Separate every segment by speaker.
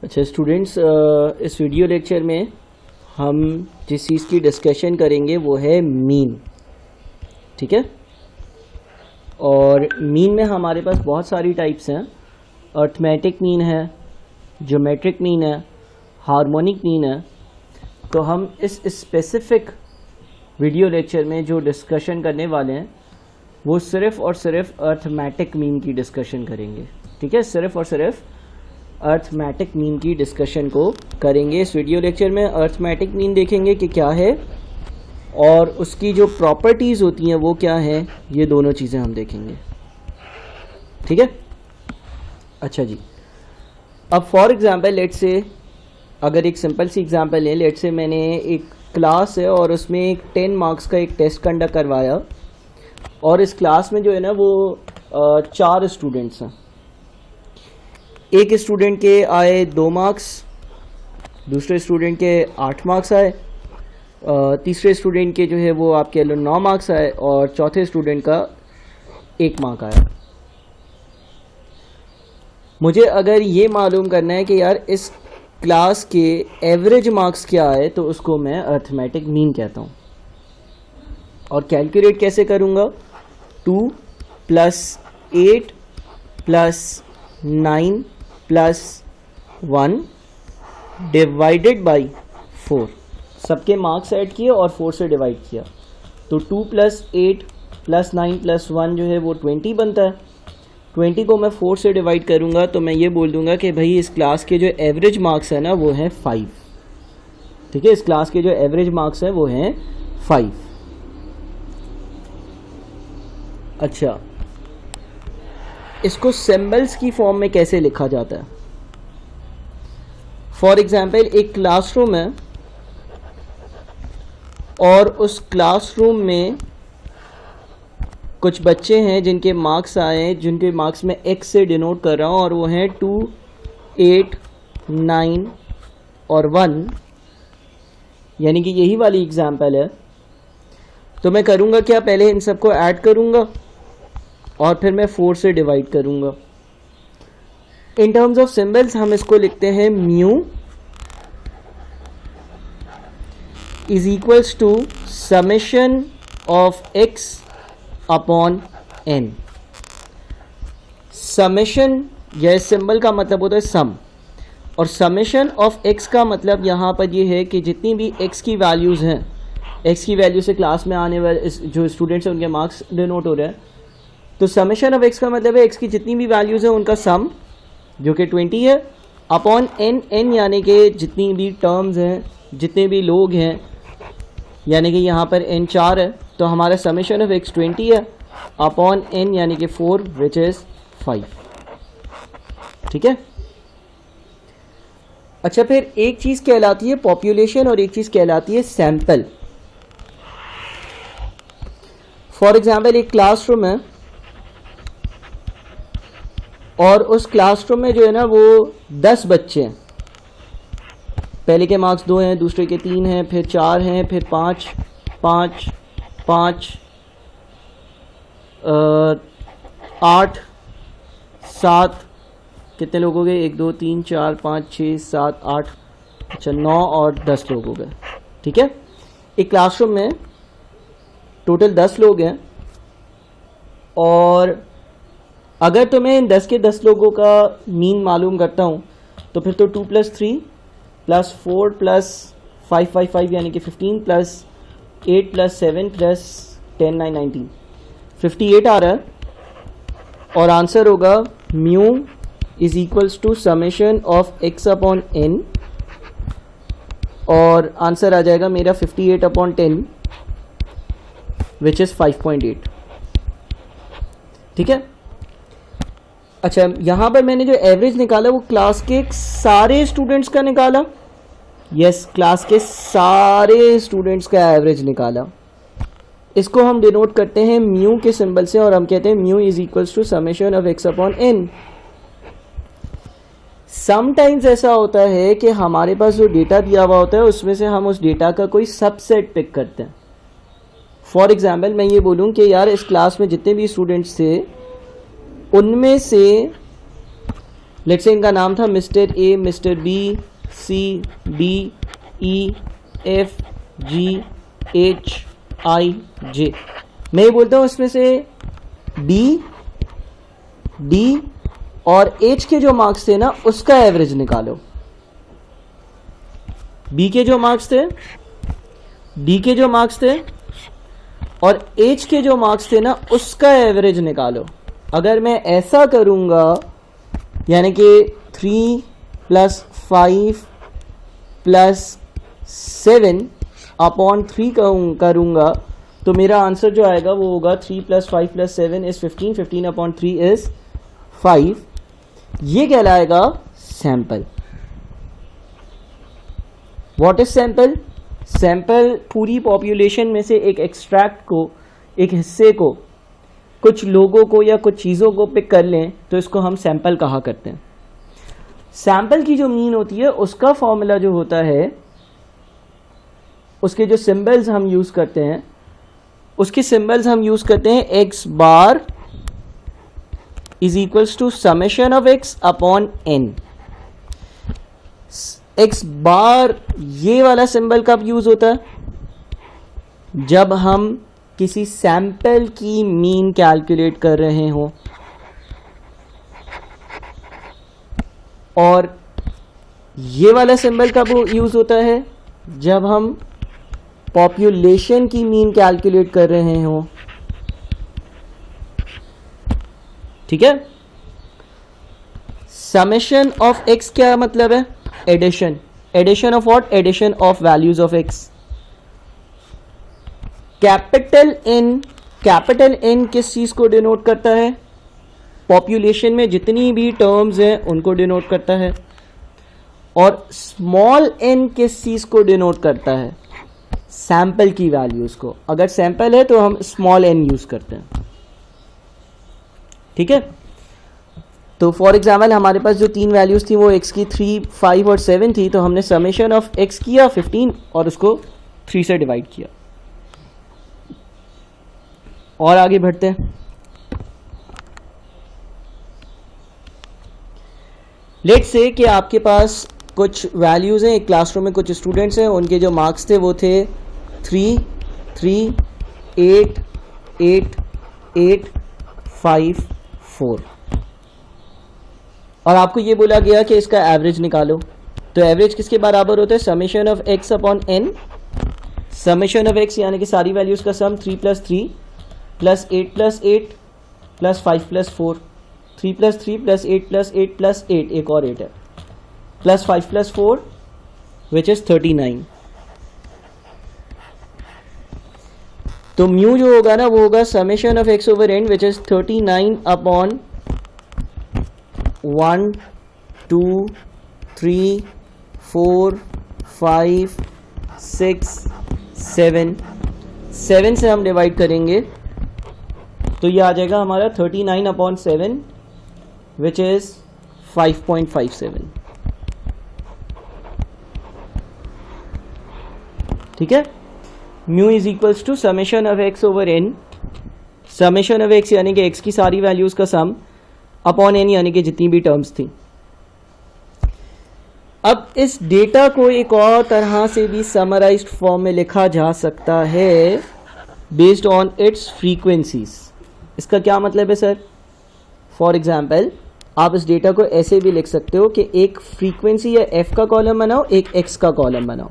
Speaker 1: अच्छा स्टूडेंट्स, इस video lecture में हम जिस चीज़ की डिस्कशन करेंगे वो है मीन। ठीक है, और मीन में हमारे पास बहुत सारी टाइप्स हैं। अर्थमेटिक मीन है, ज्योमेट्रिक मीन है, हार्मोनिक मीन है। तो हम इस स्पेसिफिक वीडियो लेक्चर में जो डिस्कशन करने वाले हैं वो सिर्फ़ और सिर्फ अर्थमेटिक मीन की डिस्कशन करेंगे। ठीक है, सिर्फ़ और सिर्फ अर्थमेटिक मीन की डिस्कशन को करेंगे इस वीडियो लेक्चर में। अर्थमेटिक मीन देखेंगे कि क्या है और उसकी जो प्रॉपर्टीज़ होती हैं वो क्या हैं, ये दोनों चीज़ें हम देखेंगे। ठीक है, अच्छा जी। अब फॉर एग्ज़ाम्पल लेट्स से, अगर एक सिंपल सी एग्ज़ाम्पल लें, लेट्स से मैंने एक क्लास है और उसमें एक 10 मार्क्स का एक टेस्ट कंडक्ट करवाया और इस क्लास में जो है ना वो 4 स्टूडेंट्स हैं। एक स्टूडेंट के आए 2 मार्क्स, दूसरे स्टूडेंट के 8 मार्क्स आए, तीसरे स्टूडेंट के जो है वो आपके 9 मार्क्स आए और चौथे स्टूडेंट का 1 मार्क आया। मुझे अगर ये मालूम करना है कि यार इस क्लास के एवरेज मार्क्स क्या आए तो उसको मैं अर्थमेटिक मीन कहता हूँ। और कैलकुलेट कैसे करूँगा? 2 + 8 + 9 + 1 डिवाइडेड बाई 4। सबके मार्क्स ऐड किए और 4 से डिवाइड किया तो 2 + 8 + 9 + 1 जो है वो 20 बनता है। 20 को मैं 4 से डिवाइड करूँगा तो मैं ये बोल दूँगा कि भाई इस क्लास के जो एवरेज मार्क्स है ना वो हैं 5। ठीक है, इस क्लास के जो एवरेज मार्क्स हैं वो हैं 5। अच्छा, इसको सिंबल्स की फॉर्म में कैसे लिखा जाता है? फॉर एग्जाम्पल एक क्लासरूम है और उस क्लासरूम में कुछ बच्चे हैं जिनके मार्क्स आए, जिनके मार्क्स में x से डिनोट कर रहा हूँ और वो हैं 2, 8, 9 और 1, यानी कि यही वाली एग्जाम्पल है। तो मैं करूँगा क्या, पहले इन सबको ऐड करूँगा और फिर मैं 4 से डिवाइड करूँगा। इन टर्म्स ऑफ सिंबल्स हम इसको लिखते हैं mu is equals to summation of x upon n। Summation यह सिंबल का मतलब होता है सम, और समेशन ऑफ x का मतलब यहाँ पर ये है कि जितनी भी x की वैल्यूज़ हैं, x की वैल्यू से क्लास में आने वाले जो स्टूडेंट्स हैं उनके मार्क्स डिनोट हो रहे हैं। तो समेशन ऑफ x का मतलब है x की जितनी भी वैल्यूज़ हैं उनका सम जो कि 20 है, अपॉन n, n यानी कि जितनी भी टर्म्स हैं, जितने भी लोग हैं, यानी कि यहाँ पर n 4 है तो हमारा समेशन ऑफ x 20 है, अपॉन n यानी कि 4 विच इज़ 5। ठीक है, अच्छा फिर एक चीज़ कहलाती है पॉपुलेशन और एक चीज़ कहलाती है सैंपल। फॉर एग्जाम्पल एक क्लासरूम है और उस क्लासरूम में जो है ना वो 10 बच्चे हैं। पहले के मार्क्स 2 हैं, दूसरे के 3 हैं, फिर 4 हैं, फिर 5, 5, 5, 8, 7, कितने लोग हो गए? 1, 2, 3, 4, 5, 6, 7, 8, अच्छा 9 और 10 लोग हो गए। ठीक है, एक क्लासरूम में टोटल 10 लोग हैं और अगर तो मैं इन 10 के 10 लोगों का मीन मालूम करता हूँ तो फिर तो 2 + 3 + 4 + 5, 5, 5 यानी कि 15 + 8 + 7 + 10, 9, 19, 58 आ रहा है। और आंसर होगा mu is equals to summation of x upon n, और आंसर आ जाएगा मेरा 58/10 विच इज़ 5.8। ठीक है, अच्छा यहाँ पर मैंने जो एवरेज निकाला वो क्लास के सारे स्टूडेंट्स का निकाला। यस, क्लास के सारे स्टूडेंट्स का एवरेज निकाला। इसको हम डिनोट करते हैं म्यू के सिंबल से और हम कहते हैं mu is equals to summation of x upon n। Sometimes ऐसा होता है कि हमारे पास जो डेटा दिया हुआ होता है उसमें से हम उस डेटा का कोई सबसेट पिक करते हैं। फॉर एग्जाम्पल मैं ये बोलूँ कि यार इस क्लास में जितने भी स्टूडेंट्स थे उनमें से लेट्स से इनका नाम था mister A, mister B, C, D, E, F, G, H, I, J. मैं ये बोलता हूँ इसमें से डी और एच के जो मार्क्स थे ना उसका एवरेज निकालो। बी के जो मार्क्स थे, डी के जो मार्क्स थे और एच के जो मार्क्स थे ना उसका एवरेज निकालो। अगर मैं ऐसा करूंगा यानी कि 3 + 5 + 7 अपॉन 3 करूंगा तो मेरा आंसर जो आएगा वो होगा 3 + 5 + 7 इज 15, 15 अपॉन 3 इज 5। ये कहलाएगा sample. What is sample? Sample पूरी पॉपुलेशन में से एक एक्सट्रैक्ट को, एक हिस्से को, कुछ लोगों को या कुछ चीज़ों को पिक कर लें तो इसको हम सैंपल कहा करते हैं। सैंपल की जो मीन होती है उसका फॉर्मूला जो होता है, उसके जो सिंबल्स हम यूज़ करते हैं, उसके सिंबल्स हम यूज़ करते हैं x bar is equals to summation of x upon n। x bar ये वाला सिंबल कब यूज होता है? जब हम किसी सैंपल की मीन कैलकुलेट कर रहे हो। और ये वाला सिंबल कब यूज होता है? जब हम पॉपुलेशन की मीन कैलकुलेट कर रहे हो। ठीक है। समेशन ऑफ x क्या मतलब है? Addition. Addition of what? Addition of values of x। Capital N किस चीज को डिनोट करता है? पॉपुलेशन में जितनी भी टर्म्स हैं उनको डिनोट करता है। और स्मॉल n किस चीज को डिनोट करता है? सैंपल की वैल्यूज को। अगर सैंपल है तो हम स्मॉल n यूज करते हैं। ठीक है। तो फॉर एग्जाम्पल हमारे पास जो 3 वैल्यूज थी वो x की 3, 5 और 7 थी, तो हमने समेशन ऑफ x किया 15 और उसको 3 से डिवाइड किया। और आगे बढ़ते हैं। लेट्स से कि आपके पास कुछ वैल्यूज हैं, एक क्लासरूम में कुछ स्टूडेंट्स हैं, उनके जो मार्क्स थे वो थे 3, 3, 8, 8, 8, 5, 4 और आपको ये बोला गया कि इसका एवरेज निकालो। तो एवरेज किसके बराबर होता है? Summation of x upon n। Summation of x यानी कि सारी वैल्यूज का सम 3 + 3 + 8 + 8 + 5 + 4, 3 + 3 + 8 + 8 + 8, एक और 8 है, + 5 + 4 विच इज 39। तो म्यू जो होगा ना वो होगा summation of x over n which is 39 upon 1, 2, 3, 4, 5, 6, 7 से हम डिवाइड करेंगे तो ये आ जाएगा हमारा 39 अपॉन 7 विच इज 5.57। ठीक है। Mu is equals to summation of x over n। Summation of x यानी कि x की सारी वैल्यूज का सम अपॉन n यानी कि जितनी भी टर्म्स थी। अब इस डेटा को एक और तरह से भी समराइज्ड फॉर्म में लिखा जा सकता है बेस्ड ऑन इट्स फ्रीक्वेंसीज। इसका क्या मतलब है सर? फॉर एग्जाम्पल आप इस डेटा को ऐसे भी लिख सकते हो कि एक फ्रीक्वेंसी या f का कॉलम बनाओ, एक x का कॉलम बनाओ।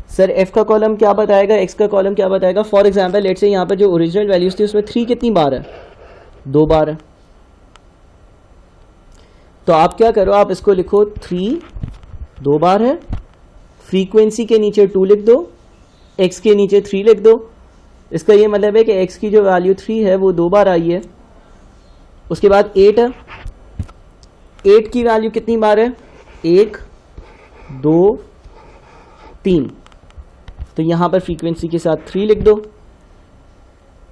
Speaker 1: सर f का कॉलम क्या बताएगा, x का कॉलम क्या बताएगा? फॉर एग्जाम्पल लेट्स से यहाँ पर जो ओरिजिनल वैल्यूज थी उसमें 3 कितनी बार है? 2 बार है। तो आप क्या करो, आप इसको लिखो 3 2 बार है, फ्रीक्वेंसी के नीचे 2 लिख दो, x के नीचे 3 लिख दो। इसका ये मतलब है कि x की जो वैल्यू 3 है वो 2 बार आई है। उसके बाद 8 है, 8 की वैल्यू कितनी बार है? 1, 2, 3। तो यहाँ पर फ्रीक्वेंसी के साथ 3 लिख दो।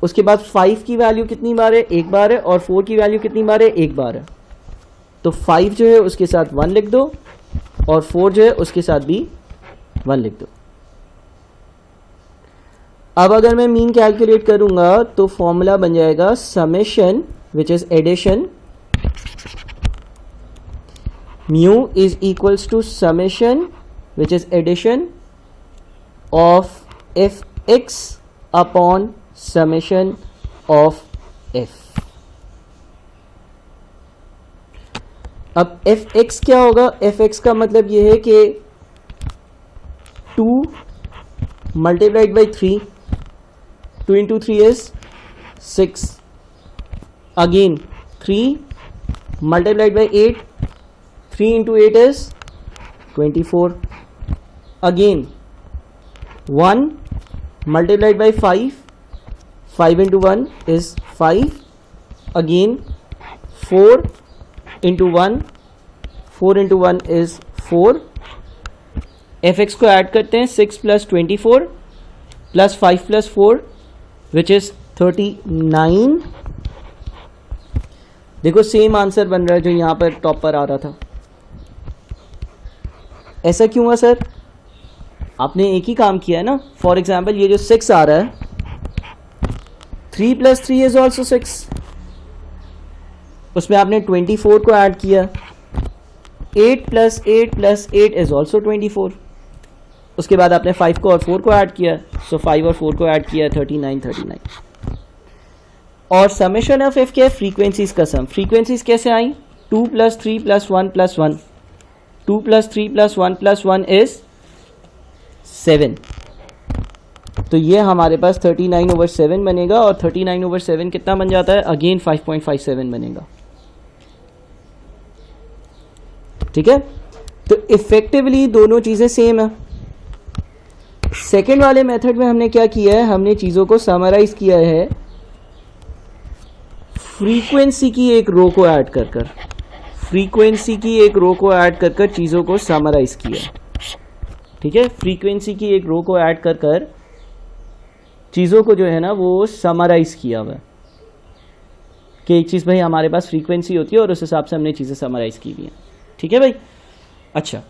Speaker 1: उसके बाद 5 की वैल्यू कितनी बार है? 1 बार है। और 4 की वैल्यू कितनी बार है? 1 बार है। तो 5 जो है उसके साथ 1 लिख दो और 4 जो है उसके साथ भी 1 लिख दो। अब अगर मैं मीन कैलकुलेट करूंगा तो फॉर्मूला बन जाएगा summation which is addition mu is equals to summation which is addition of fx upon summation of f. अब fx क्या होगा? fx का मतलब ये है कि 2 multiplied by 3, 2 into 3 is 6, again 3 multiplied by 8, 3 into 8 is 24, again 1 multiplied by 5, 5 into 1 is 5, again 4 into 1, 4 into 1 is 4. fx को add करते हैं 6 plus 24 plus 5 plus 4 which is 39. देखो सेम आंसर बन रहा है जो यहाँ पर टॉप पर आ रहा था. ऐसा क्यों हुआ सर? आपने एक ही काम किया है ना. फॉर एग्जाम्पल ये जो 6 आ रहा है, 3 plus 3 is also 6, उसमें आपने 24 को ऐड किया. 8 plus 8 plus 8 is also 24. उसके बाद आपने 5 को और 4 को ऐड किया, सो 5 और 4 को ऐड किया 39. और समेशन ऑफ एफ क्या है? फ्रीक्वेंसीज का सम. फ्रीक्वेंसीज कैसे आई? 2 plus 3 plus 1 plus 1. 2 plus 3 plus 1 plus 1 is 7. तो ये हमारे पास 39/7 बनेगा. और 39/7 कितना बन जाता है? अगेन 5.57 बनेगा. ठीक है. तो इफेक्टिवली दोनों चीजें सेम है. सेकेंड वाले मेथड में हमने क्या किया है? हमने चीजों को समराइज किया है फ्रीक्वेंसी की एक रो को ऐड कर कर. फ्रीक्वेंसी की एक रो को ऐड कर कर चीजों को समराइज किया. ठीक है. फ्रीक्वेंसी की एक रो को ऐड कर कर चीजों को जो है ना वो समराइज किया हुआ है कि एक चीज भाई हमारे पास फ्रीक्वेंसी होती है और उस हिसाब से हमने चीजें समराइज की हुई हैं. ठीक है भाई. अच्छा,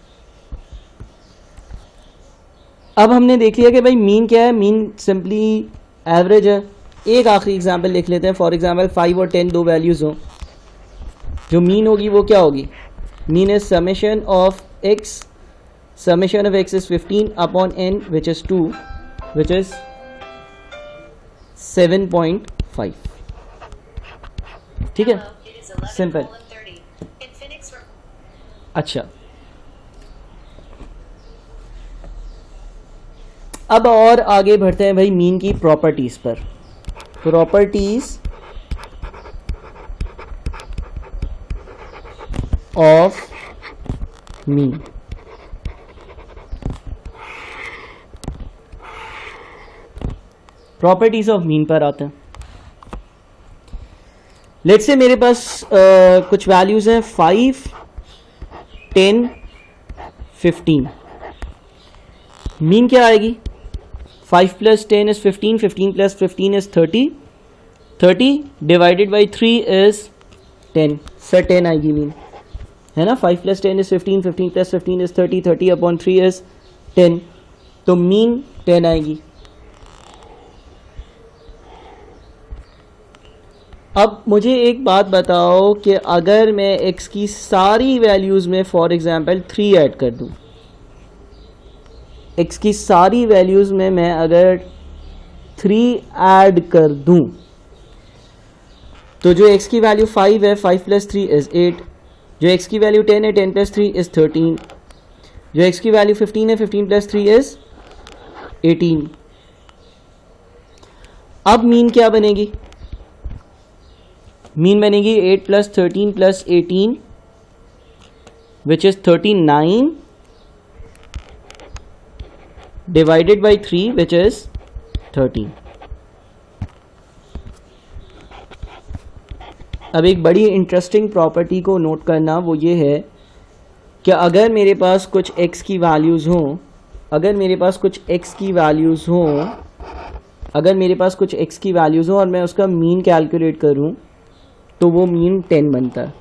Speaker 1: अब हमने देख लिया कि भाई मीन क्या है. मीन सिंपली एवरेज है. एक आखिरी एग्जांपल लिख लेते हैं. फॉर एग्जांपल 5 और 10 दो वैल्यूज हो, जो मीन होगी वो क्या होगी? Mean is summation of x. Summation of x is 15 upon n which is 2 which is 7.5. ठीक है. सिंपल. अच्छा, अब और आगे बढ़ते हैं भाई मीन की प्रॉपर्टीज पर. Properties of mean. Properties of mean पर आते हैं. लेट्स से मेरे पास कुछ वैल्यूज हैं 5, 10, 15. मीन क्या आएगी? 5 plus 10 is 15, 15 plus 15 is 30, 30 divided by 3 is 10. Sir 10 आएगी मीन, है ना. 5 plus 10 is 15, 15 plus 15 is 30, 30 upon 3 is 10. तो मीन 10 आएगी. अब मुझे एक बात बताओ कि अगर मैं x की सारी वैल्यूज में फॉर एग्जांपल 3 ऐड कर दूं, x की सारी वैल्यूज में मैं अगर 3 ऐड कर दूं, तो जो x की वैल्यू 5 है, 5 plus 3 is 8. जो x की वैल्यू 10 है, 10 plus 3 is 13. जो x की वैल्यू 15 है, 15 plus 3 is 18. अब मीन क्या बनेगी? मीन बनेगी 8 plus 13 plus 18 which is 39 divided by 3 which is 13. अब एक बड़ी इंटरेस्टिंग प्रॉपर्टी को नोट करना, वो ये है कि अगर मेरे पास कुछ x की वैल्यूज़ हों, अगर मेरे पास कुछ x की वैल्यूज़ हों, अगर मेरे पास कुछ x की वैल्यूज़ हों और मैं उसका मीन कैलकुलेट करूं, तो वो मीन 10 बनता है.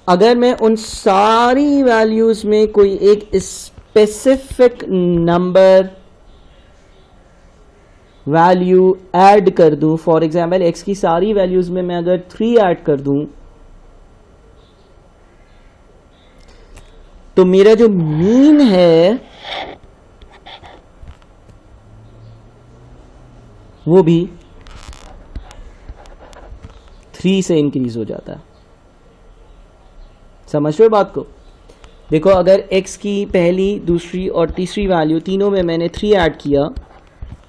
Speaker 1: अगर मैं उन सारी वैल्यूज़ में कोई एक स्पेसिफिक नंबर वैल्यू ऐड कर दूं, फॉर एग्जांपल x की सारी वैल्यूज़ में मैं अगर 3 ऐड कर दूं, तो मेरा जो मीन है वो भी 3 से इंक्रीज हो जाता है। समझ रहे हो बात को? देखो अगर x की पहली, दूसरी और तीसरी वैल्यू तीनों में मैंने 3 ऐड किया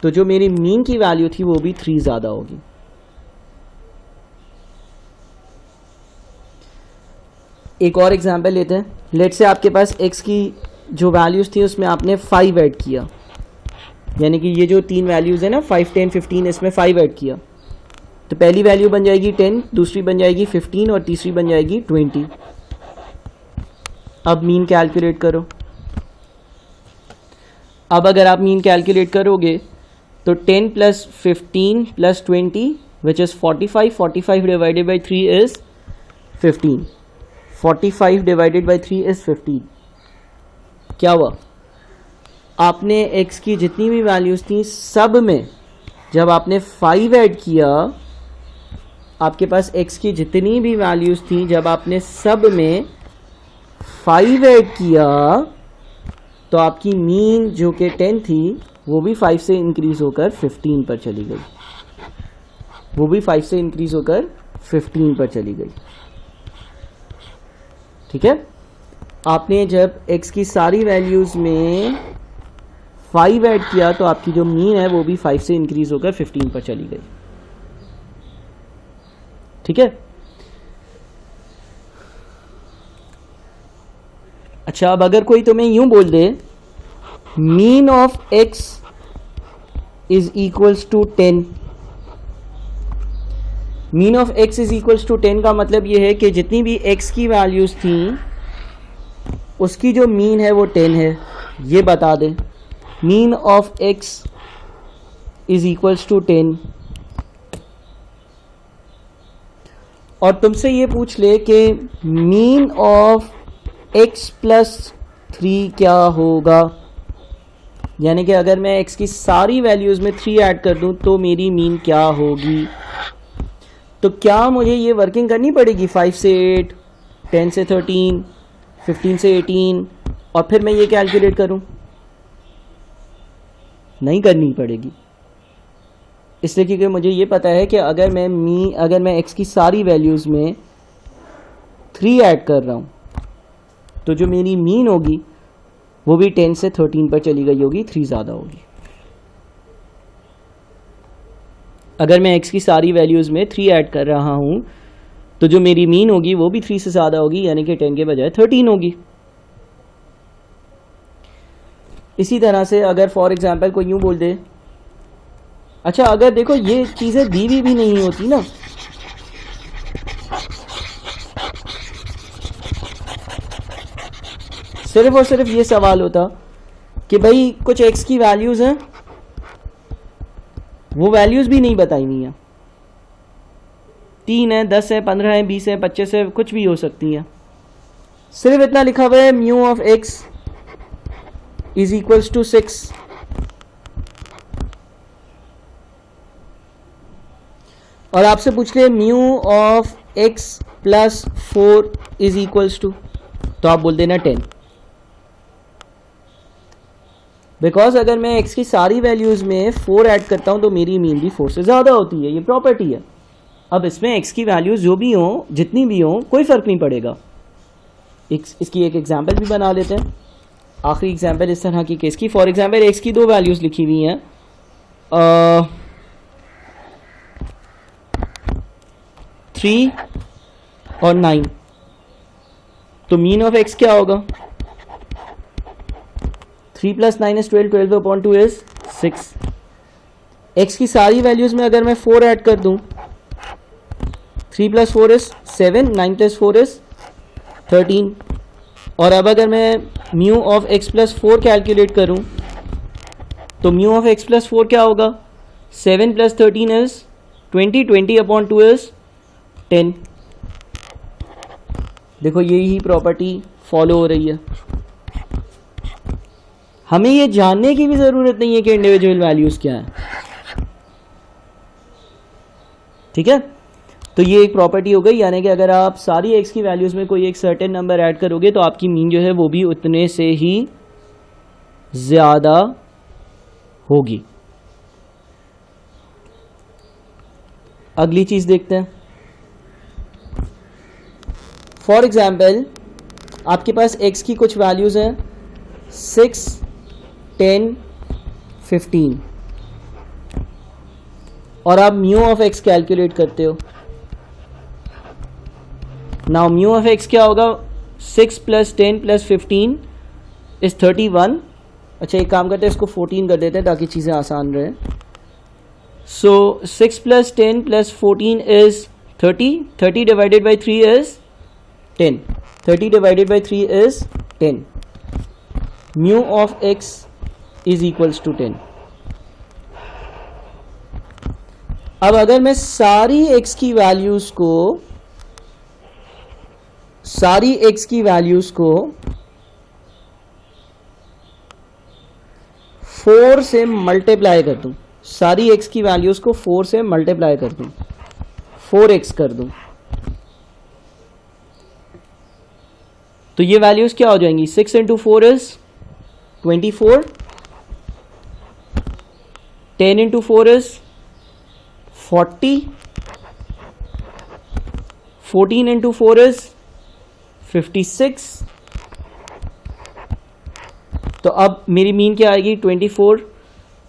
Speaker 1: तो जो मेरी मीन की वैल्यू थी वो भी 3 ज़्यादा होगी। एक और एग्जांपल लेते हैं। लेट से आपके पास x की जो वैल्यूज़ थी उसमें आपने 5 ऐड किया, यानी कि ये जो 3 वैल्यूज़ है ना 5, 10, 15, इसमें 5 ऐड किया तो पहली वैल्यू बन जाएगी 10, दूसरी बन जाएगी 15 और तीसरी बन जाएगी 20। अब मीन कैलकुलेट करो। अब अगर आप मीन कैलकुलेट करोगे तो 10 plus 15 plus 20 which is 45, 45 divided by 3 is 15, 45 divided by 3 is 15। क्या हुआ? आपने x की जितनी भी वैल्यूज़ थी सब में जब आपने 5 ऐड किया, आपके पास x की जितनी भी वैल्यूज़ थी जब आपने सब में 5 ऐड किया तो आपकी मीन जो कि 10 थी वो भी 5 से इंक्रीज होकर 15 पर चली गई। वो भी 5 से इंक्रीज होकर 15 पर चली गई। ठीक है? आपने जब x की सारी वैल्यूज़ में 5 ऐड किया तो आपकी जो मीन है वो भी 5 से इंक्रीज होकर 15 पर चली गई। ठीक है? अच्छा, अब अगर कोई तुम्हें यूं बोल दे mean of x is equals to 10, mean of x is equals to 10 का मतलब ये है कि जितनी भी x की वैल्यूज थी उसकी जो मीन है वो 10 है, ये बता दे। Mean of x is equals to 10 और तुमसे ये पूछ ले कि मीन ऑफ x प्लस 3 क्या होगा, यानी कि अगर मैं x की सारी वैल्यूज़ में 3 ऐड कर दूं तो मेरी मीन क्या होगी। तो क्या मुझे ये वर्किंग करनी पड़ेगी 5 से 8, 10 से 13, 15 से 18 और फिर मैं ये कैलकुलेट करूं? नहीं करनी पड़ेगी, इसलिए क्योंकि मुझे ये पता है कि अगर मैं x की सारी वैल्यूज़ में 3 ऐड कर रहा हूं तो जो मेरी मीन होगी वो भी 10 से 13 पर चली गई होगी, 3 ज़्यादा होगी। अगर मैं x की सारी वैल्यूज़ में 3 ऐड कर रहा हूं तो जो मेरी मीन होगी वो भी 3 से ज़्यादा होगी, यानी कि 10 के बजाय 13 होगी। इसी तरह से अगर फॉर एग्जांपल कोई यूं बोल दे, अच्छा अगर देखो ये चीज़ें दी भी नहीं होती ना, सिर्फ और सिर्फ ये सवाल होता कि भाई कुछ x की वैल्यूज़ हैं, वो वैल्यूज़ भी नहीं बताई हुई हैं, 3 है, 10 है, 15 है, 20 है, 25 है, कुछ भी हो सकती हैं। सिर्फ इतना लिखा हुआ है mu of x is equals to 6। और आपसे पूछ ले mu of x plus 4 is equals to, तो आप बोल देना 10। बिकॉज अगर मैं x की सारी वैल्यूज़ में 4 ऐड करता हूं तो मेरी मीन भी 4 से ज़्यादा होती है, ये प्रॉपर्टी है। अब इसमें x की वैल्यूज़ जो भी हों, जितनी भी हों, कोई फ़र्क नहीं पड़ेगा। इसकी एक एग्जांपल भी बना लेते हैं। आखिरी एग्जांपल इस तरह की केस की, फॉर एग्जांपल x की 2 वैल्यूज़ लिखी हुई हैं, 3 और 9, तो मीन ऑफ x क्या होगा? 3 plus 9 is 12, 12 upon 2 is 6। x की सारी वैल्यूज़ में अगर मैं 4 ऐड कर दूं, 3 प्लस 4 इज 7, 9 प्लस 4 इज 13। और अब अगर मैं mu of x plus 4 calculate करूं तो म्यू ऑफ x प्लस 4 क्या होगा? 7 प्लस 13 इज 20, 20 अपॉन 2 इज 10। देखो यही प्रॉपर्टी फॉलो हो रही है। हमें ये जानने की भी ज़रूरत नहीं है कि इंडिविजुअल वैल्यूज़ क्या है। ठीक है? तो ये एक प्रॉपर्टी हो गई, यानी कि अगर आप सारी x की वैल्यूज़ में कोई एक सर्टेन नंबर ऐड करोगे तो आपकी मीन जो है वो भी उतने से ही ज़्यादा होगी। अगली चीज़ देखते हैं। फॉर एग्जाम्पल आपके पास x की कुछ वैल्यूज़ हैं 6, 10, 15 और आप म्यू ऑफ x कैलकुलेट करते हो। नाउ म्यू ऑफ x क्या होगा? 6 + 10 + 15 इज़ 31। अच्छा एक काम करते हैं, इसको 14 कर देते हैं ताकि चीज़ें आसान रहे। So 6 + 10 + 14 is 30। 30 divided by 3 is 10। 30 divided by 3 is 10। Mu of x is equals to 10। अब अगर मैं सारी x की वैल्यूज़ को 4 से मल्टीप्लाई कर दूं, सारी x की वैल्यूज़ को 4 से मल्टीप्लाई कर दूं, 4x कर दूं, तो ये वैल्यूज़ क्या हो जाएंगी? 6 × 4 इज़ 24, 10 × 4 इज़ 40, 14 × 4 इज़ 56। तो अब मेरी मीन क्या आएगी? 24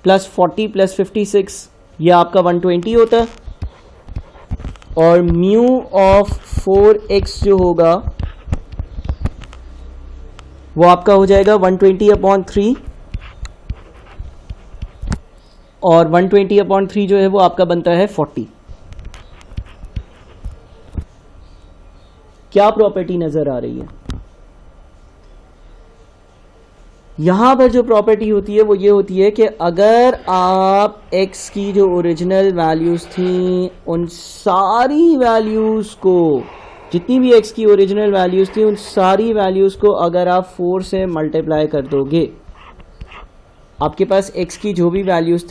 Speaker 1: + 40 + 56, ये आपका 120 होता है। और म्यू ऑफ 4x जो होगा वो आपका हो जाएगा 120/3, और 120/3 जो है वो आपका बनता है 40। क्या प्रॉपर्टी नजर आ रही है? यहां पर जो प्रॉपर्टी होती है वो ये होती है कि अगर आप x की जो ओरिजिनल वैल्यूज़ थी उन सारी वैल्यूज़ को, जितनी भी x की ओरिजिनल वैल्यूज़ थी उन सारी वैल्यूज़ को अगर आप 4 से मल्टीप्लाई कर दोगे, आपके पास x की जो भी वैल्यूज़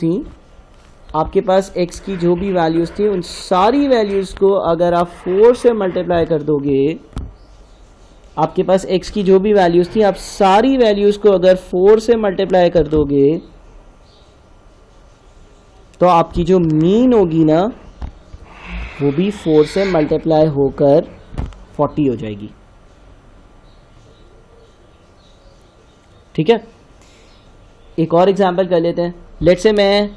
Speaker 1: थी उन सारी वैल्यूज़ को अगर आप 4 से मल्टीप्लाई कर दोगे, आपके पास x की जो भी वैल्यूज़ थी आप सारी वैल्यूज़ को अगर 4 से मल्टीप्लाई कर दोगे तो आपकी जो मीन होगी ना वो भी 4 से मल्टीप्लाई होकर 40 हो जाएगी। ठीक है, एक और एग्जांपल कर लेते हैं। लेट्स से मैं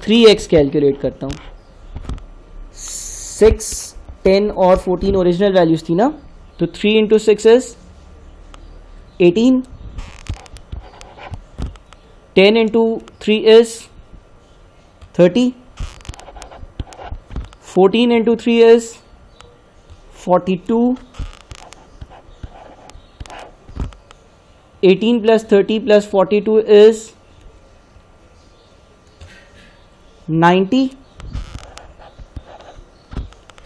Speaker 1: 3x कैलकुलेट करता हूँ। 6, 10 और 14 ओरिजिनल वैल्यूज़ थी ना, तो 3 × 6 is 18, 10 × 3 is 30, 14 × 3 is 42, 18 + 30 + 42 is 90।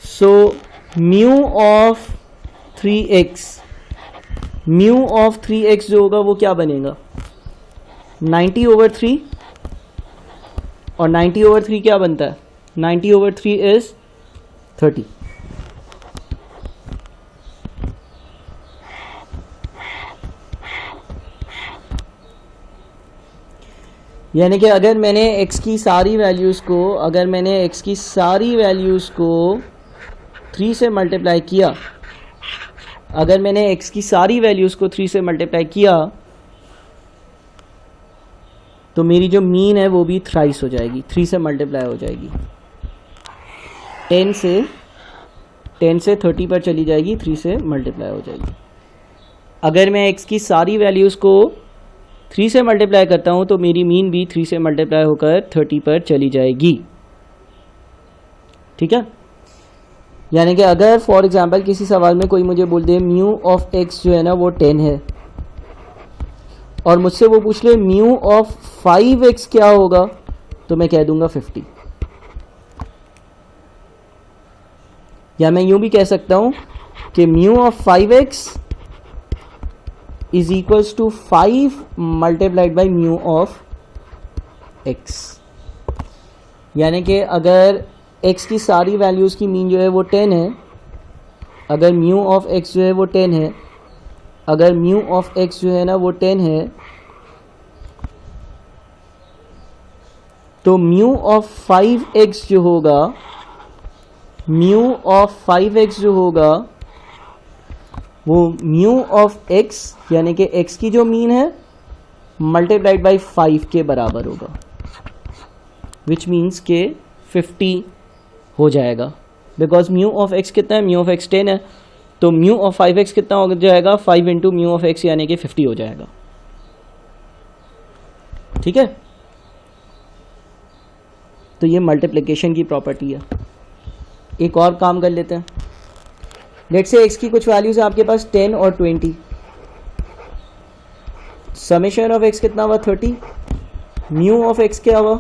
Speaker 1: So mu of 3x जो होगा वो क्या बनेगा? 90/3, और 90/3 क्या बनता है? 90/3 इज 30। यानी कि अगर मैंने x की सारी वैल्यूज़ को 3 से मल्टीप्लाई किया, तो मेरी जो मीन है वो भी थ्राइस हो जाएगी, 3 से मल्टीप्लाई हो जाएगी। 10 से 30 पर चली जाएगी, 3 से मल्टीप्लाई हो जाएगी। अगर मैं x की सारी वैल्यूज़ को 3 से मल्टीप्लाई करता हूँ तो मेरी मीन भी 3 से मल्टीप्लाई होकर 30 पर चली जाएगी। ठीक है, यानी कि अगर फॉर एग्जांपल किसी सवाल में कोई मुझे बोल दे म्यू ऑफ x जो है ना वो 10 है, और मुझसे वो पूछ ले म्यू ऑफ 5x क्या होगा, तो मैं कह दूंगा 50। या मैं यूं भी कह सकता हूं कि mu of 5x is equals to 5 multiplied by mu of x। यानी कि अगर x की सारी वैल्यूज़ की मीन जो है वो 10 है, अगर म्यू ऑफ x जो है वो 10 है, अगर म्यू ऑफ x जो है ना वो 10 है, तो म्यू ऑफ 5x जो होगा, म्यू ऑफ 5x जो होगा वो म्यू ऑफ x यानी कि x की जो मीन है मल्टीप्लाइड बाई 5 के बराबर होगा, विच मीन्स के 50 हो जाएगा, बिकॉज म्यू ऑफ x कितना है, म्यू ऑफ x 10 है, तो म्यू ऑफ 5x कितना हो जाएगा, 5 इंटू म्यू ऑफ x यानी कि 50 हो जाएगा। ठीक है, तो ये मल्टीप्लिकेशन की प्रॉपर्टी है। एक और काम कर लेते हैं, लेट्स से x की कुछ वैल्यूज है आपके पास 10 और 20, समेशन ऑफ x कितना हुआ 30, म्यू ऑफ x क्या हुआ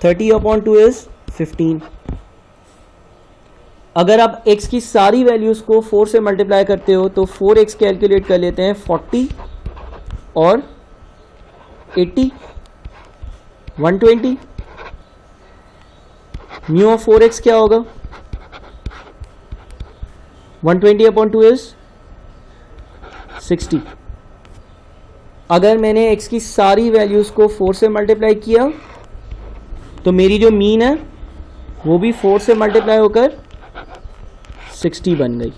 Speaker 1: 30 अपॉन 2 इज 15। अगर आप x की सारी वैल्यूज को 4 से मल्टीप्लाई करते हो तो 4x कैलकुलेट कर लेते हैं 40 और 80 120, म्यू ऑफ 4x क्या होगा 120 अपॉन 2 इज 60। अगर मैंने x की सारी वैल्यूज को 4 से मल्टीप्लाई किया तो मेरी जो मीन है वो भी 4 से मल्टीप्लाई होकर 60 बन गई।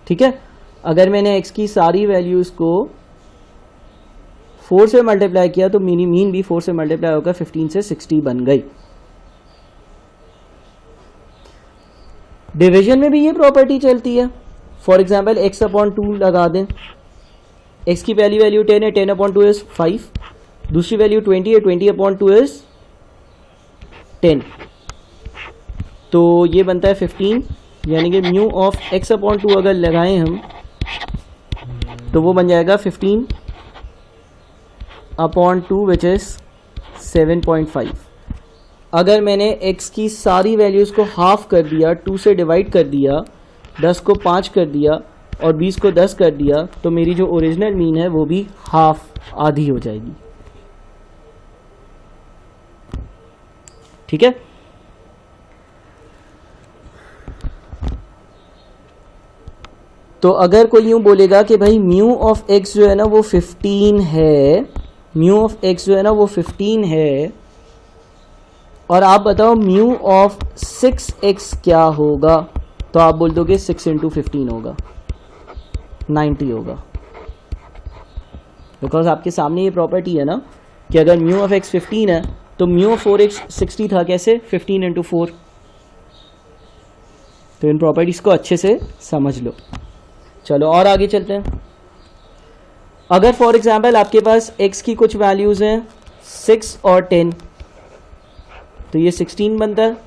Speaker 1: ठीक है, अगर मैंने x की सारी वैल्यूज को 4 से मल्टीप्लाई किया तो मेरी मीन भी 4 से मल्टीप्लाई होकर 15 से 60 बन गई। डिवीजन में भी ये प्रॉपर्टी चलती है। फॉर एग्जाम्पल x अपॉन 2 लगा दें, x की पहली वैल्यू 10 है, 10 अपॉन 2 इज 5, दूसरी वैल्यू 20 है, 20 अपॉन 2 इज 10, तो ये बनता है 15, यानी कि म्यू ऑफ x अपॉन 2 अगर लगाएं हम तो वो बन जाएगा 15 अपॉन 2 विच इज 7.5। अगर मैंने x की सारी वैल्यूज़ को हाफ कर दिया, 2 से डिवाइड कर दिया, 10 को 5 कर दिया और 20 को 10 कर दिया, तो मेरी जो ओरिजिनल मीन है वो भी हाफ आधी हो जाएगी। ठीक है, तो अगर कोई यूं बोलेगा कि भाई म्यू ऑफ x जो है ना वो 15 है, म्यू ऑफ x जो है ना वो 15 है, और आप बताओ म्यू ऑफ 6x क्या होगा, तो आप बोल दोगे 6 इंटू 15 होगा, 90 होगा, बिकॉज आपके सामने ये प्रॉपर्टी है ना कि अगर म्यू ऑफ x 15 है तो म्यू ऑफ 4x 60 था, कैसे 15 इंटू 4। तो इन प्रॉपर्टीज़ को अच्छे से समझ लो। चलो और आगे चलते हैं। अगर फॉर एग्जाम्पल आपके पास x की कुछ वैल्यूज़ हैं 6 और 10, तो ये 16 बनता है।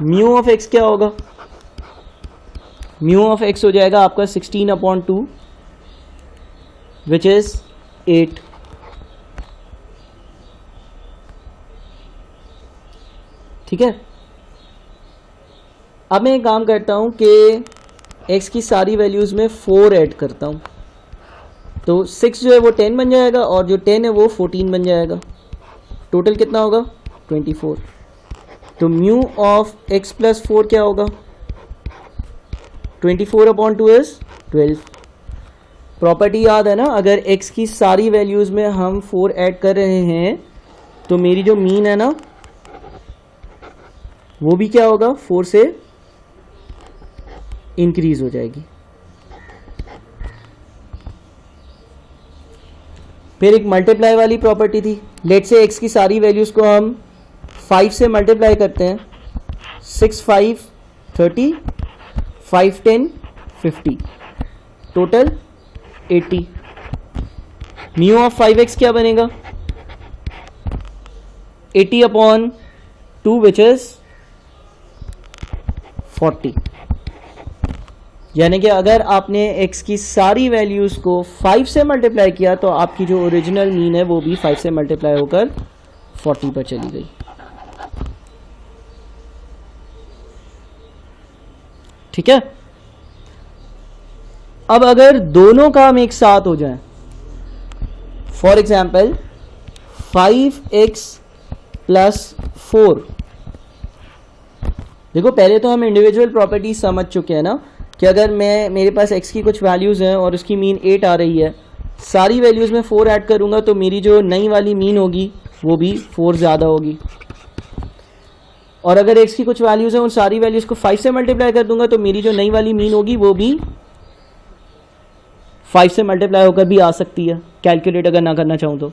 Speaker 1: म्यू ऑफ x क्या होगा, म्यू ऑफ x हो जाएगा आपका 16 अपॉन 2 विच इज 8। ठीक है, अब मैं एक काम करता हूं कि x की सारी वैल्यूज़ में 4 ऐड करता हूं, तो 6 जो है वो 10 बन जाएगा और जो 10 है वो 14 बन जाएगा, टोटल कितना होगा 24। तो म्यू ऑफ x प्लस 4 क्या होगा 24 अपॉन 2 इज 12। प्रॉपर्टी याद है ना, अगर x की सारी वैल्यूज़ में हम 4 ऐड कर रहे हैं तो मेरी जो मीन है ना वो भी क्या होगा 4 से इंक्रीज हो जाएगी। फिर एक मल्टीप्लाई वाली प्रॉपर्टी थी, लेट से x की सारी वैल्यूज़ को हम 5 से मल्टीप्लाई करते हैं, 6 5 30, 5 10 50, टोटल 80। म्यू ऑफ 5x क्या बनेगा 80 अपॉन 2 विच इज 40। यानी कि अगर आपने x की सारी वैल्यूज़ को 5 से मल्टीप्लाई किया तो आपकी जो ओरिजिनल मीन है वो भी 5 से मल्टीप्लाई होकर 40 पर चली गई। ठीक है, अब अगर दोनों काम एक साथ हो जाएं, फॉर एग्जाम्पल 5x प्लस 4। देखो पहले तो हम इंडिविजुअल प्रॉपर्टीज समझ चुके हैं ना कि अगर मेरे पास x की कुछ वैल्यूज़ हैं और उसकी मीन 8 आ रही है, सारी वैल्यूज़ में 4 ऐड करूँगा तो मेरी जो नई वाली मीन होगी वो भी 4 ज़्यादा होगी। और अगर x की कुछ वैल्यूज़ हैं उन सारी वैल्यूज़ को 5 से मल्टीप्लाई कर दूंगा तो मेरी जो नई वाली मीन होगी वो भी 5 से मल्टीप्लाई होकर भी आ सकती है, कैलकुलेट अगर ना करना चाहूँ तो।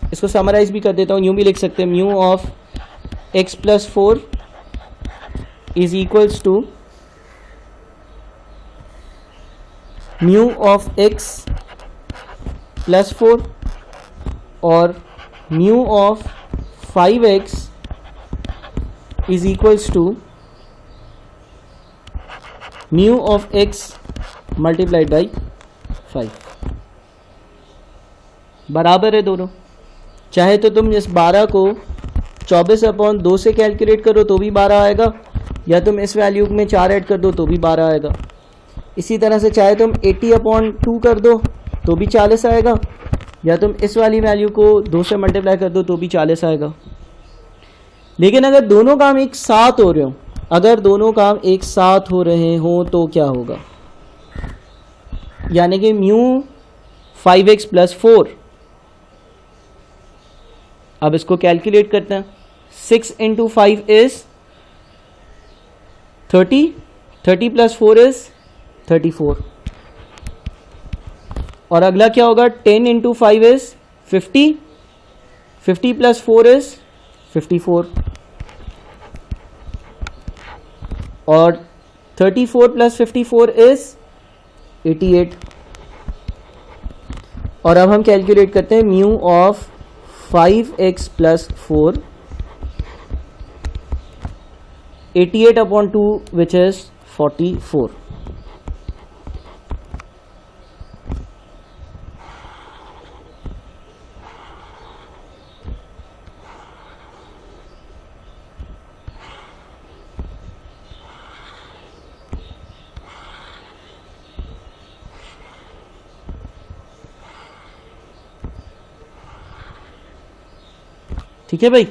Speaker 1: इसको समराइज भी कर देता हूँ, यूँ भी लिख सकते हैं mu of x plus 4 is equals to mu of x plus 4 और mu of 5x is equals to mu of x multiplied by 5। बराबर है दोनों। चाहे तो तुम इस 12 को 24/2 से कैलकुलेट करो तो भी 12 आएगा, या तुम इस वैल्यू में 4 ऐड कर दो तो भी 12 आएगा। इसी तरह से चाहे तुम 80/2 कर दो तो भी 40 आएगा, या तुम इस वाली वैल्यू को 2 से मल्टीप्लाई कर दो तो भी 40 आएगा। लेकिन अगर दोनों काम एक साथ हो रहे हो, अगर दोनों काम एक साथ हो रहे हो तो क्या होगा, यानी कि म्यू 5x प्लस 4। अब इसको कैलकुलेट करते हैं। 6 इंटू 5 इज 30, 30 प्लस 4 इज 34। और अगला क्या होगा, 10 इंटू 5 इज 50, 50 प्लस 4 इज 54 और 34 प्लस 54 इज 88। और अब हम कैलकुलेट करते हैं mu of 5x plus 4, 88/2 which is 44। ठीक है भाई।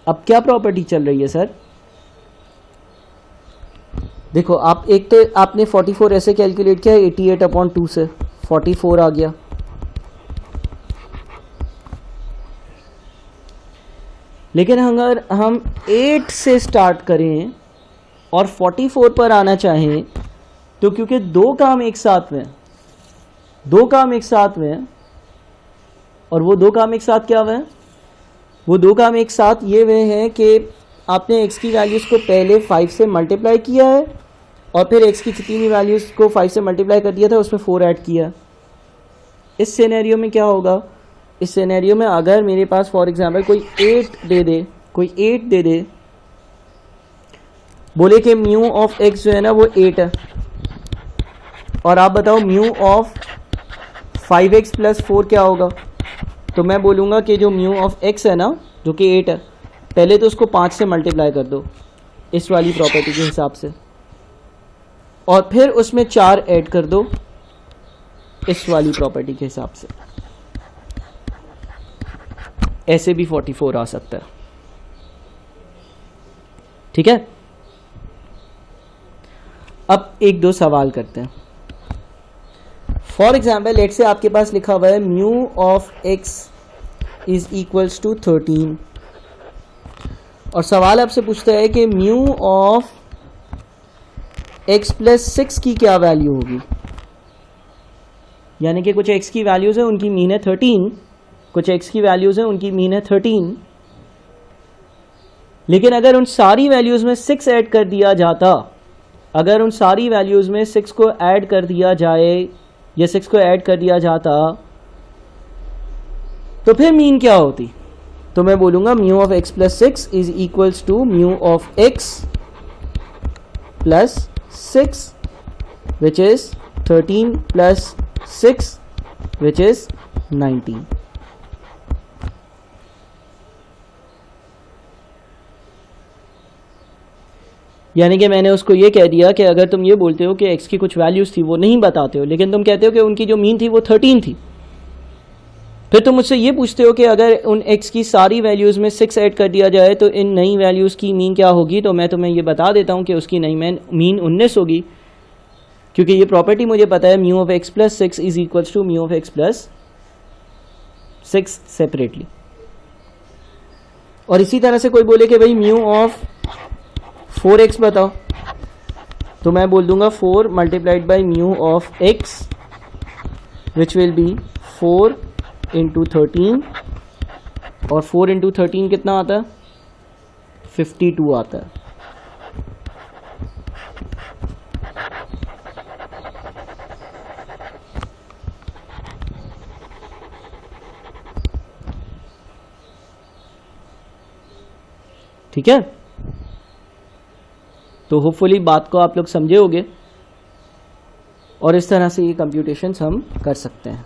Speaker 1: अब क्या प्रॉपर्टी चल रही है सर? देखो आप एक तो आपने 44 ऐसे कैलकुलेट किया, 88/2 से 44 आ गया। लेकिन अगर हम 8 से स्टार्ट करें और 44 पर आना चाहें तो क्योंकि दो काम एक साथ में, दो काम एक साथ में, और वो दो काम एक साथ क्या हुए हैं, वो दो काम एक साथ ये हुए हैं कि आपने x की वैल्यूज़ को पहले 5 से मल्टीप्लाई किया है और फिर x की जितनी भी वैल्यूज़ को 5 से मल्टीप्लाई कर दिया था उसमें 4 ऐड किया। इस सिनेरियो में क्या होगा, इस सिनेरियो में अगर मेरे पास फॉर एग्जांपल कोई 8 दे दे, कोई 8 दे दे, बोले कि म्यू ऑफ x जो है ना वो 8 है, और आप बताओ म्यू ऑफ 5x प्लस 4 क्या होगा, तो मैं बोलूँगा कि जो म्यू ऑफ x है ना जो कि 8 है, पहले तो उसको 5 से मल्टीप्लाई कर दो इस वाली प्रॉपर्टी के हिसाब से, और फिर उसमें 4 ऐड कर दो इस वाली प्रॉपर्टी के हिसाब से। ऐसे भी 44 आ सकता है। ठीक है। अब एक दो सवाल करते हैं। फॉर एग्जाम्पल लेट से आपके पास लिखा हुआ है mu of x is equals to 13, और सवाल आपसे पूछता है कि म्यू ऑफ x प्लस 6 की क्या वैल्यू होगी, यानी कि कुछ x की वैल्यूज है उनकी मीन है 13, कुछ x की वैल्यूज है उनकी मीन है 13, लेकिन अगर उन सारी वैल्यूज में 6 ऐड कर दिया जाता, अगर उन सारी वैल्यूज में 6 को ऐड कर दिया जाए या 6 को ऐड कर दिया जाता तो फिर मीन क्या होती, तो मैं बोलूँगा mu of x plus 6 is equals to mu of x plus 6 which is 13 plus 6 which is 19। यानी कि मैंने उसको ये कह दिया कि अगर तुम ये बोलते हो कि x की कुछ वैल्यूज़ थी वो नहीं बताते हो, लेकिन तुम कहते हो कि उनकी जो मीन थी वो 13 थी, फिर तुम मुझसे ये पूछते हो कि अगर उन x की सारी वैल्यूज़ में 6 ऐड कर दिया जाए तो इन नई वैल्यूज़ की मीन क्या होगी, तो मैं तुम्हें ये बता देता हूँ कि उसकी नई मीन 19 होगी, क्योंकि ये प्रॉपर्टी मुझे पता है mu of x plus 6 is equals to mu of x plus 6 separately. और इसी तरह से कोई बोले कि भाई म्यू ऑफ 4x बताओ, तो मैं बोल दूंगा 4 multiplied by mu of x which will be 4 into 13, और 4 इंटू 13 कितना आता है, 52 आता है। ठीक है, तो होपफुली बात को आप लोग समझे होंगे, और इस तरह से ये कंप्यूटेशंस हम कर सकते हैं।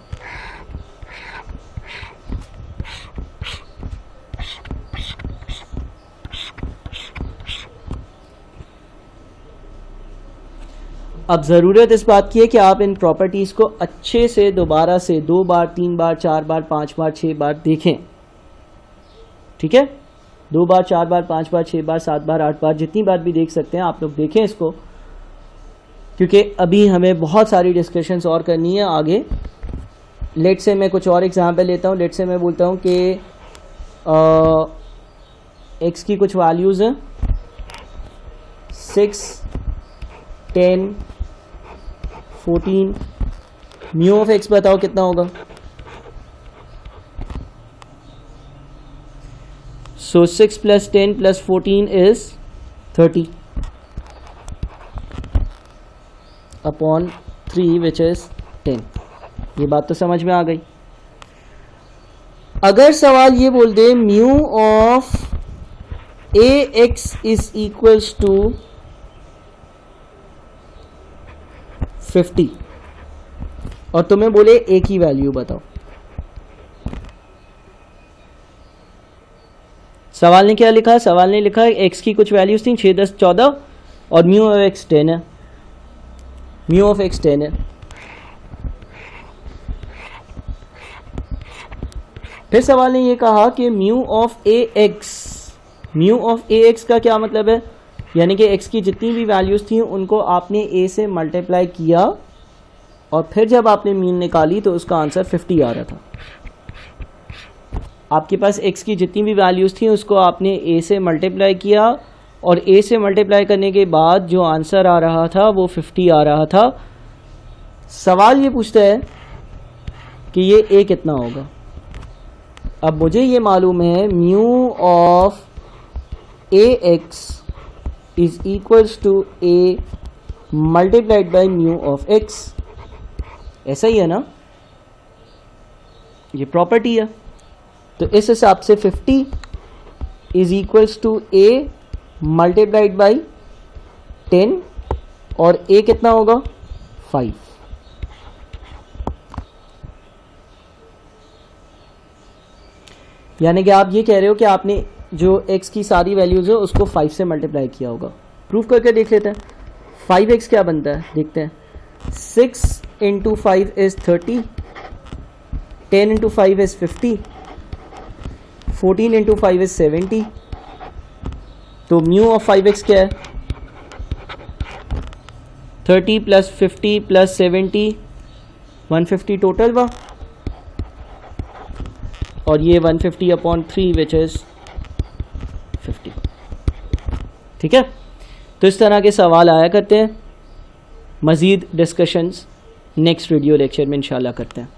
Speaker 1: अब ज़रूरत इस बात की है कि आप इन प्रॉपर्टीज़ को अच्छे से दोबारा से 2 बार 3 बार 4 बार 5 बार 6 बार देखें। ठीक है, 2 बार 4 बार 5 बार 6 बार 7 बार 8 बार, जितनी बार भी देख सकते हैं आप लोग देखें इसको, क्योंकि अभी हमें बहुत सारी डिस्कशंस और करनी है आगे। लेट से मैं कुछ और एग्जांपल लेता हूँ। लेट से मैं बोलता हूँ कि एक्स की कुछ वैल्यूज़ हैं 6, 10, 14, म्यू ऑफ एक्स बताओ कितना होगा। सो 6 plus 10 plus 14 is 30 upon 3 which is 10। ये बात तो समझ में आ गई। अगर सवाल ये बोल दे mu of a x is equals to 50 और तुम्हें बोले ए की वैल्यू बताओ, सवाल ने क्या लिखा, सवाल ने लिखा एक्स की कुछ वैल्यूज थी 6, 10, 14 और म्यू ऑफ एक्स 10 है, म्यू ऑफ एक्स 10 है। फिर सवाल ने ये कहा कि mu of a x, mu of a x का क्या मतलब है, यानी कि x की जितनी भी वैल्यूज़ थी उनको आपने a से मल्टीप्लाई किया और फिर जब आपने मीन निकाली तो उसका आंसर 50 आ रहा था। आपके पास x की जितनी भी वैल्यूज़ थी उसको आपने a से मल्टीप्लाई किया और a से मल्टीप्लाई करने के बाद जो आंसर आ रहा था वो 50 आ रहा था। सवाल ये पूछता है कि ये a कितना होगा। अब मुझे ये मालूम है mu of a x is equals to a multiplied by mu of x, ऐसा ही है ना, ये प्रॉपर्टी है। तो इस हिसाब से 50 is equals to a multiplied by 10 और a कितना होगा 5। यानी कि आप ये कह रहे हो कि आपने जो x की सारी वैल्यूज़ है उसको 5 से मल्टीप्लाई किया होगा। प्रूफ करके देख लेते हैं। 5x क्या बनता है देखते हैं। 6 into 5 is 30, 10 into 5 is 50, 14 into 5 is 70। तो म्यू ऑफ 5x क्या है 30 प्लस 50 प्लस 70, 150 टोटल हुआ, और ये 150 अपॉन 3 विच इज़ 50। ठीक है, तो इस तरह के सवाल आया करते हैं। मज़ीद डिस्कशंस नेक्स्ट वीडियो लेक्चर में इंशाल्लाह करते हैं।